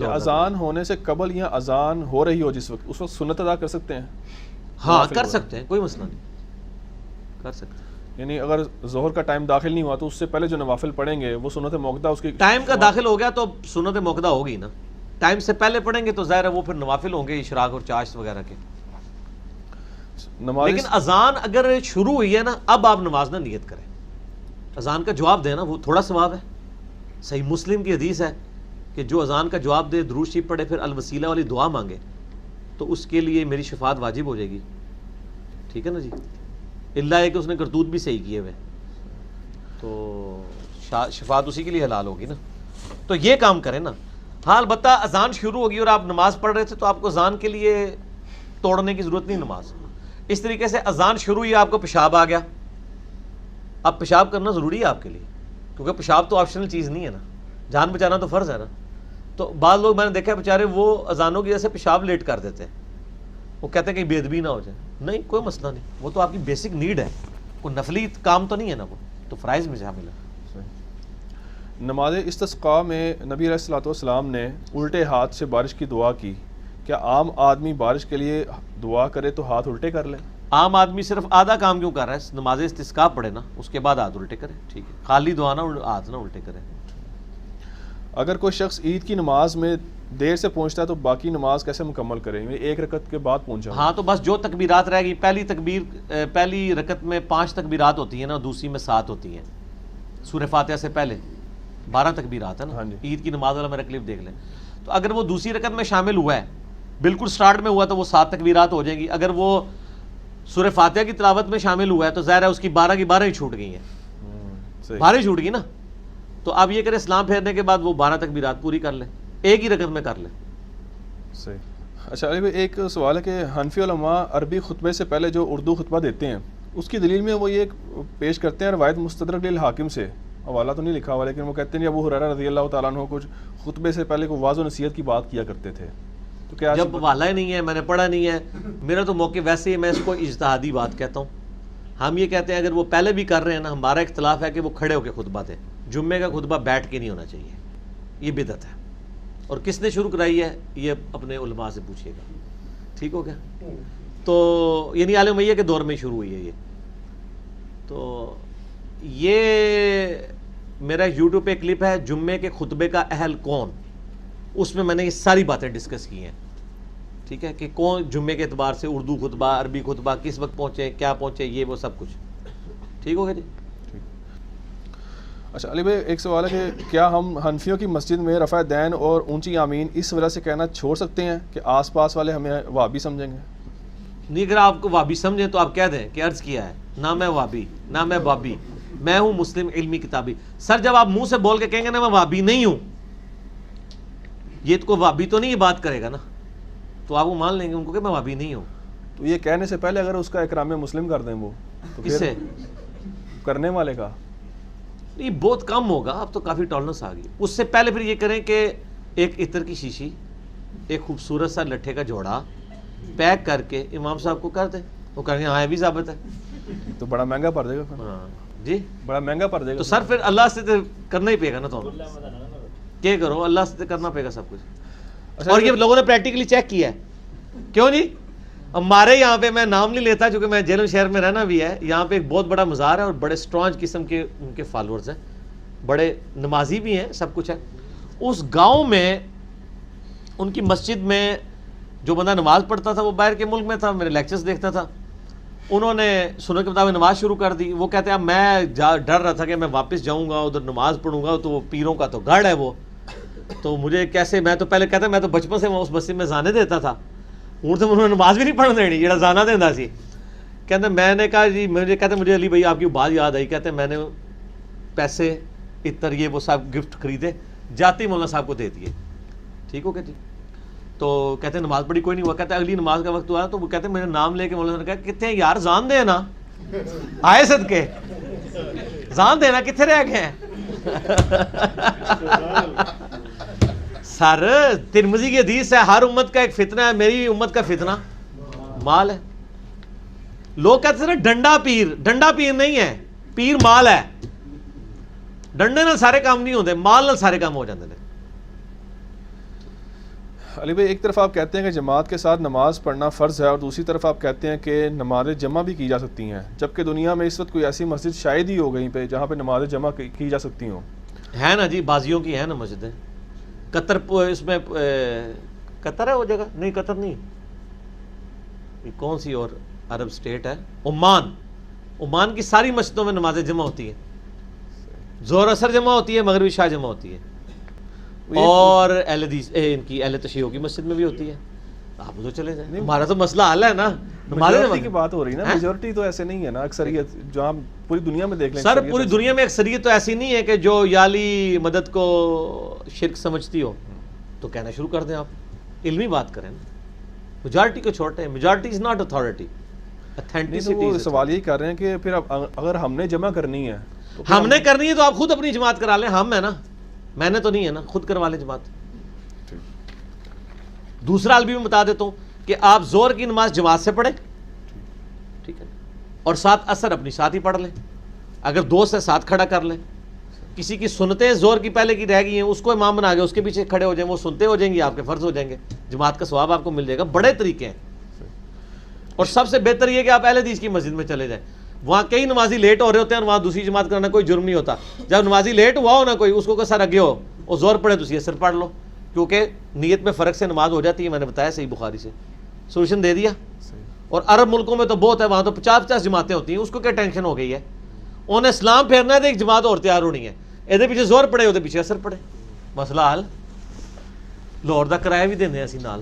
کہ اذان ہونے سے قبل یا اذان ہو رہی ہو جس وقت، اس وقت سنت ادا کر سکتے ہیں؟ ہاں کر سکتے ہیں، کوئی مسئلہ نہیں، کر سکتے ہیں. یعنی اگر ظہر کا ٹائم داخل نہیں ہوا تو اس سے پہلے جو نوافل پڑھیں گے وہ سنت موقدہ اس کی ٹائم کا داخل ہو گیا تو سنت موقدہ ہوگی نا. ٹائم سے پہلے پڑھیں گے تو ظاہر ہے وہ پھر نوافل ہوں گے اشراق اور چاشت وغیرہ کے. نماز. لیکن اذان اگر شروع ہوئی ہے نا، اب آپ نماز نہ نیت کریں. اذان کا جواب دینا وہ تھوڑا ثواب ہے. صحیح مسلم کی حدیث ہے کہ جو اذان کا جواب دے، درود شریف پڑھے، پھر الوسیلہ والی دعا مانگے تو اس کے لیے میری شفاعت واجب ہو جائے گی. ٹھیک ہے نا جی، اللہ ہے کہ اس نے کرتوت بھی صحیح کیے ہوئے تو شفاعت اسی کے لیے حلال ہوگی نا. تو یہ کام کریں نا. ہاں البتہ اذان شروع ہوگی اور آپ نماز پڑھ رہے تھے تو آپ کو اذان کے لیے توڑنے کی ضرورت نہیں نماز. اس طریقے سے اذان شروع ہوئی، آپ کو پیشاب آ گیا، اب پیشاب کرنا ضروری ہے آپ کے لیے، کیونکہ پیشاب تو آپشنل چیز نہیں ہے نا، جان بچانا تو فرض ہے نا. تو بعض لوگ میں نے دیکھا بیچارے وہ اذانوں کی وجہ سے پیشاب لیٹ کر دیتے ہیں، وہ کہتے ہیں کہ بے ادبی نہ ہو جائے. نہیں کوئی مسئلہ نہیں، وہ تو آپ کی بیسک نیڈ ہے، کوئی نفلی کام تو نہیں ہے نا، وہ تو فرائض میں شامل ہے. نماز استسقاء میں نبی علیہ الصلوۃ والسلام نے الٹے ہاتھ سے بارش کی دعا کی. کیا عام آدمی بارش کے لیے دعا کرے تو ہاتھ الٹے کر لے؟ عام آدمی صرف آدھا کام کیوں کر رہا ہے؟ نماز استسقاء پڑھے نا، اس کے بعد ہاتھ الٹے کرے. ٹھیک ہے، خالی دعا نہ ہاتھ نہ الٹے کرے. اگر کوئی شخص عید کی نماز میں دیر سے پہنچتا ہے تو باقی نماز کیسے مکمل کرے؟ ایک رکعت کے بعد پہنچا. ہاں تو بس جو تکبیرات رہ گئی، پہلی رکعت میں 5 تکبیرات ہوتی ہیں نا، دوسری میں 7 ہوتی ہیں. سورہ فاتحہ سے پہلے 12 تکبیرات ہیں نا. عید کی نماز والا میرا کلپ دیکھ لیں. تو اگر وہ دوسری رکعت میں شامل ہوا ہے، بالکل سٹارٹ میں ہوا تو وہ 7 تکبیرات ہو جائیں گی. اگر وہ سورہ فاتحہ کی تلاوت میں شامل ہوا ہے تو ظاہر ہے اس کی 12 کی 12 ہی چھوٹ گئی ہیں، 12 ہی چھوٹ گئی نا. تو اب یہ کرے اسلام پھیرنے کے بعد وہ 12 تکبیرات پوری کر لے، ایک ہی رکعت میں کر لے. صحیح. اچھا علی بھائی ایک سوال ہے کہ حنفی علماء عربی خطبے سے پہلے جو اردو خطبہ دیتے ہیں اس کی دلیل میں وہ یہ پیش کرتے ہیں، روایت مستدرک للحاکم سے، حوالہ تو نہیں لکھا ہوا لیکن وہ کہتے ہیں ابو ہریرہ رضی اللہ تعالیٰ عنہ کچھ خطبے سے پہلے کو واعظ و نصیحت کی بات کیا کرتے تھے. تو کیا جب حوالہ ہی نہیں ہے، میں نے پڑھا نہیں ہے، میرا تو موقع ویسے ہی، میں اس کو اجتہادی بات کہتا ہوں. ہم یہ کہتے ہیں اگر وہ پہلے بھی کر رہے ہیں نا، ہمارا اختلاف ہے کہ وہ کھڑے ہو کے خطبہ دے. جمعے کا خطبہ بیٹھ کے نہیں ہونا چاہیے، یہ بدعت ہے. اور کس نے شروع کرائی ہے یہ اپنے علماء سے پوچھیے گا. ٹھیک ہو گیا؟ تو یعنی آل امیہ کے دور میں شروع ہوئی ہے یہ. تو یہ میرا یوٹیوب پہ کلپ ہے جمعے کے خطبے کا اہل کون، اس میں نے یہ ساری باتیں ڈسکس کی ہیں. ٹھیک ہے، کہ کون جمعے کے اعتبار سے اردو خطبہ، عربی خطبہ کس وقت پہنچے، کیا پہنچے، یہ وہ سب کچھ. ٹھیک ہو گیا جی. اچھا علی بھائی ایک سوال ہے کہ کیا ہم حنفیوں کی مسجد میں رفع دین اور اونچی آمین اس وجہ سے کہنا چھوڑ سکتے ہیں کہ آس پاس والے ہمیں وہابی سمجھیں گے؟ نہیں، اگر آپ کو وہابی سمجھیں تو آپ کہہ دیں کہ عرض کیا ہے، نہ میں وہابی نہ میں بابی، میں ہوں مسلم علمی کتابی. سر جب آپ منہ سے بول کے کہیں گے نا میں وہابی نہیں ہوں، یہ تو کوئی وہابی تو نہیں یہ بات کرے گا نا، تو آپ وہ مان لیں گے ان کو کہ میں وہابی نہیں ہوں. تو یہ کہنے سے پہلے اگر اس کا اکرام مسلم کر دیں وہ تو کس سے کرنے والے کا یہ بہت کم ہوگا. اب تو کافی ٹالرنس آ گئی. اس سے پہلے پھر یہ کریں کہ ایک عطر کی شیشی، ایک خوبصورت سا لٹھے کا جوڑا پیک کر کے امام صاحب کو کر دیں. وہ کہیں ہاں یہ بھی ثابت ہے. تو بڑا مہنگا پڑ جائے گا. ہاں جی بڑا مہنگا پڑ جائے گا. تو سر پھر اللہ سے تو کرنا ہی پڑے گا نا. تو کیا کرو، اللہ سے کرنا پڑے گا سب کچھ. اور یہ لوگوں نے پریکٹیکلی چیک کیا ہے. کیوں نہیں؟ ہمارے یہاں پہ میں نام نہیں لیتا چونکہ میں جیلم شہر میں رہنا بھی ہے، یہاں پہ ایک بہت بڑا مزار ہے اور بڑے اسٹرانگ قسم کے ان کے فالوورز ہیں، بڑے نمازی بھی ہیں، سب کچھ ہے. اس گاؤں میں ان کی مسجد میں جو بندہ نماز پڑھتا تھا وہ باہر کے ملک میں تھا، میرے لیکچرز دیکھتا تھا. انہوں نے سنت کے مطابق نماز شروع کر دی. وہ کہتے ہیں اب میں ڈر رہا تھا کہ میں واپس جاؤں گا ادھر نماز پڑھوں گا تو وہ پیروں کا تو گڑھ ہے وہ، تو مجھے کیسے، میں تو پہلے کہتا میں تو بچپن سے اس مسجد میں جانے دیتا تھا، ہوں تو انہوں نے نماز بھی نہیں پڑھنے دینی جڑا جانا دینا سی. کہتے میں نے کہا جی مجھے علی بھائی آپ کی بات یاد آئی. کہتے میں نے پیسے عطر یہ وہ سب گفٹ خریدے، جاتے ہی مولانا صاحب کو دے دیے. ٹھیک ہو گیا جی. تو کہتے ہیں نماز پڑھی کوئی نہیں ہوا. کہتے ہیں اگلی نماز کا وقت ہوا تو وہ کہتے ہیں میرا نام لے کے مولانا نے کہا کتنے ہیں یار جان دے نا، آئے صدقے جان دینا کتنے رہ گئے ہیں. سر ترمذی کی حدیث ہے ہر امت کا ایک فتنہ ہے، میری امت کا فتنہ مال ہے. لوگ کہتے ہیں ڈنڈا پیر، ڈنڈا پیر نہیں ہے، پیر مال ہے. ڈنڈے نال سارے کام نہیں ہوتے، مال نال سارے کام ہو جاتے ہیں. علی بھائی ایک طرف آپ کہتے ہیں کہ جماعت کے ساتھ نماز پڑھنا فرض ہے اور دوسری طرف آپ کہتے ہیں کہ نماز جمع بھی کی جا سکتی ہیں، جبکہ دنیا میں اس وقت کوئی ایسی مسجد شاید ہی ہو کہیں پہ جہاں پہ نماز جمع کی جا سکتی ہوں. ہے نا جی، بازیوں کی ہے نا مسجدیں. قطر اس میں قطر ہے وہ جگہ نہیں، قطر نہیں، یہ کون سی اور عرب اسٹیٹ ہے، عمان کی ساری مسجدوں میں نماز جمع ہوتی ہے. ظہر اثر جمع ہوتی ہے، مغربی عشاء جمع ہوتی ہے، اور اہل حدیث ان کی اہل تشیع کی مسجد میں بھی ہوتی ہے. آپ تو چلے جائیں، ہمارا تو مسئلہ حل ہے نا. میجورٹی کی بات ہو رہی ہے نا، میجورٹی تو ایسے نہیں ہے نا، اکثریت جو ہم پوری دنیا میں دیکھ لیں. سر پوری دنیا میں اکثریت تو ایسی نہیں ہے کہ جو یالی مدد کو شرک سمجھتی ہو. تو کہنا شروع کر دیں، آپ علمی بات کریں نا. میجورٹی کو چھوڑتے ہیں، میجورٹی از ناٹ اتھارٹی. وہ سوال یہی کر رہے ہیں کہ پھر اگر ہم نے جمع کرنی ہے، ہم نے کرنی ہے تو آپ خود اپنی جماعت کرا لیں. ہم ہے نا، میں نے تو نہیں ہے نا، خود کروا لیں جماعت. دوسرا حل بھی میں بتا دیتا ہوں کہ آپ زور کی نماز جماعت سے پڑھیں، ٹھیک ہے، اور ساتھ اثر اپنی ساتھ ہی پڑھ لیں. اگر دوست ہے ساتھ کھڑا کر لیں. کسی کی سنتیں زور کی پہلے کی رہ گئی ہیں، اس کو امام بنا کے اس کے پیچھے کھڑے ہو جائیں، وہ سنتے ہو جائیں گی، آپ کے فرض ہو جائیں گے، جماعت کا ثواب آپ کو مل جائے گا. بڑے طریقے ہیں، اور سب سے بہتر یہ کہ آپ اہل حدیث کی مسجد میں چلے جائیں. وہاں کئی نمازی لیٹ ہو رہے ہوتے ہیں اور وہاں دوسری جماعت کرنا کوئی جرم نہیں ہوتا. جب نمازی لیٹ ہوا ہو نا کوئی، اس کو سر اگے ہو اور زور پڑے تو اثر پڑھ لو، کیونکہ نیت میں فرق سے نماز ہو جاتی ہے. میں نے بتایا صحیح بخاری سے سولوشن دے دیا. اور عرب ملکوں میں تو بہت ہے، وہاں تو 50 جماعتیں ہوتی ہیں. اس کو کیا ٹینشن ہو گئی ہے؟ انہیں اسلام پھیرنا ہے تو ایک جماعت اور تیار ہونی ہے. یہ پیچھے زور پڑے، وہ پیچھے اثر پڑے، مسئلہ حل. لاہور کا کرایہ بھی دینے اسی نال.